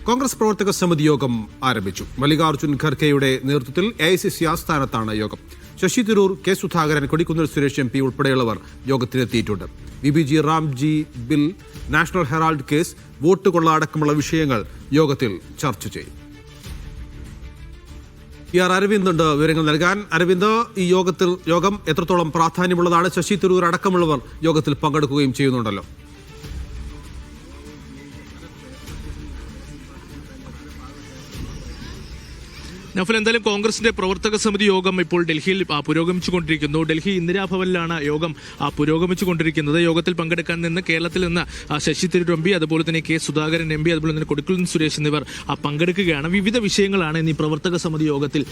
കോൺഗ്രസ് പ്രവർത്തക സമിതി യോഗം ആരംഭിച്ചു. മല്ലികാർജ്ജുൻ ഖർഗെയുടെ നേതൃത്വത്തിൽ എഐസിസി ആസ്ഥാനത്താണ് യോഗം. ശശി തരൂർ, കെ സുധാകരൻ, കൊടിക്കുന്നിൽ സുരേഷ് MP ഉൾപ്പെടെയുള്ളവർ യോഗത്തിലെത്തിയിട്ടുണ്ട്. BBG Ramji bill, national Herald case, vote കൊള്ള അടക്കമുള്ള വിഷയങ്ങൾ യോഗത്തിൽ ചർച്ച ചെയ്യും. PR അരവിന്ദ് ഉണ്ട് വിവരങ്ങൾ നൽകാൻ. അരവിന്ദ്, ഈ യോഗം എത്രത്തോളം പ്രാധാന്യമുള്ളതാണ്? ശശി തരൂർ അടക്കമുള്ളവർ യോഗത്തിൽ പങ്കെടുക്കുകയും ചെയ്യുന്നുണ്ടല്ലോ. നഫൽ, എന്തായാലും കോൺഗ്രസിന്റെ പ്രവർത്തക സമിതി യോഗം ഇപ്പോൾ ഡൽഹിയിൽ പുരോഗമിച്ചുകൊണ്ടിരിക്കുന്നു. ഡൽഹി ഇന്ദിരാഭവനിലാണ് യോഗം പുരോഗമിച്ചുകൊണ്ടിരിക്കുന്നത്. യോഗത്തിൽ പങ്കെടുക്കാൻ നിന്ന് കേരളത്തിൽ നിന്ന് ശശി തരൂർ MP, അതുപോലെ തന്നെ കെ സുധാകരൻ MP, അതുപോലെ തന്നെ കൊടിക്കുന്നിൽ സുരേഷ് എന്നിവർ പങ്കെടുക്കുകയാണ്. വിവിധ വിഷയങ്ങളാണ് ഇന്ന് ഈ പ്രവർത്തക സമിതി യോഗത്തിൽ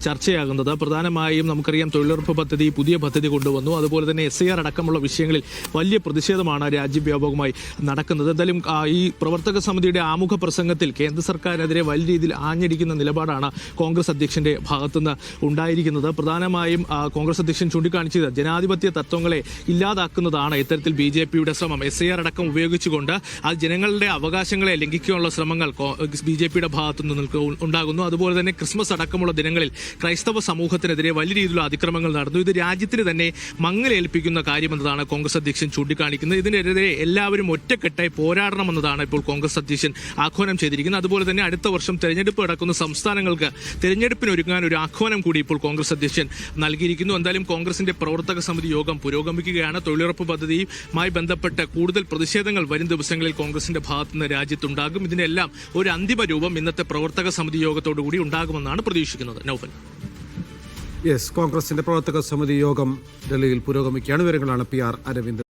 ചർച്ചയാകുന്നത്. പ്രധാനമായും നമുക്കറിയാം, തൊഴിലുറപ്പ് പദ്ധതി, പുതിയ പദ്ധതി കൊണ്ടുവന്നു. അതുപോലെ തന്നെ SIR അടക്കമുള്ള വിഷയങ്ങളിൽ വലിയ പ്രതിഷേധമാണ് രാജ്യവ്യാപകമായി നടക്കുന്നത്. എന്തായാലും ഈ പ്രവർത്തക സമിതിയുടെ ആമുഖ പ്രസംഗത്തിൽ കേന്ദ്ര സർക്കാരിനെതിരെ വലിയ രീതിയിൽ ആഞ്ഞടിക്കുന്ന നിലപാടാണ് കോൺഗ്രസ് അധ്യക്ഷന്റെ ഭാഗത്തുനിന്ന് ഉണ്ടായിരിക്കുന്നത്. പ്രധാനമായും കോൺഗ്രസ് അധ്യക്ഷൻ ചൂണ്ടിക്കാണിച്ചത് ജനാധിപത്യ തത്വങ്ങളെ ഇല്ലാതാക്കുന്നതാണ് ഇത്തരത്തിൽ BJPയുടെ ശ്രമം. SIR അടക്കം ഉപയോഗിച്ചുകൊണ്ട് ആ ജനങ്ങളുടെ അവകാശങ്ങളെ ലംഘിക്കാനുള്ള ശ്രമങ്ങൾ BJPയുടെ ഭാഗത്തുനിന്ന് ഉണ്ടാകുന്നു. അതുപോലെ തന്നെ ക്രിസ്മസ് അടക്കമുള്ള ദിനങ്ങളിൽ ക്രൈസ്തവ സമൂഹത്തിനെതിരെ വലിയ രീതിയിലുള്ള അതിക്രമങ്ങൾ നടന്നു. ഇത് രാജ്യത്തിന് തന്നെ മങ്ങലേൽപ്പിക്കുന്ന കാര്യമെന്നതാണ് കോൺഗ്രസ് അധ്യക്ഷൻ ചൂണ്ടിക്കാണിക്കുന്നത്. ഇതിനെതിരെ എല്ലാവരും ഒറ്റക്കെട്ടായി പോരാടണമെന്നതാണ് ഇപ്പോൾ കോൺഗ്രസ് അധ്യക്ഷൻ ആഹ്വാനം ചെയ്തിരിക്കുന്നത്. അതുപോലെ തന്നെ അടുത്ത വർഷം തെരഞ്ഞെടുപ്പ് നടക്കുന്ന സംസ്ഥാനങ്ങൾക്ക് തെരഞ്ഞെടുപ്പിനൊരുങ്ങാൻ ഒരു ആഹ്വാനം കൂടി ഇപ്പോൾ കോൺഗ്രസ് അധ്യക്ഷൻ നൽകിയിരിക്കുന്നു. എന്തായാലും കോൺഗ്രസിന്റെ പ്രവർത്തക സമിതി യോഗം പുരോഗമിക്കുകയാണ്. തൊഴിലുറപ്പ് പദ്ധതിയുമായി ബന്ധപ്പെട്ട് കൂടുതൽ പ്രതിഷേധങ്ങൾ വരും ദിവസങ്ങളിൽ കോൺഗ്രസിന്റെ ഭാഗത്തുനിന്ന് രാജ്യത്തുണ്ടാകും. ഇതിനെല്ലാം ഒരു അന്തിമ രൂപം ഇന്നത്തെ പ്രവർത്തക സമിതി യോഗത്തോടുകൂടി ഉണ്ടാകുമെന്നാണ് പ്രതീക്ഷിക്കുന്നത്. നൗഫൽ. കോൺഗ്രസിന്റെ പ്രവർത്തക സമിതി യോഗം ഡൽഹിയിൽ പുരോഗമിക്കുകയാണ്. വിവരങ്ങളാണ് PR അരവിന്ദ്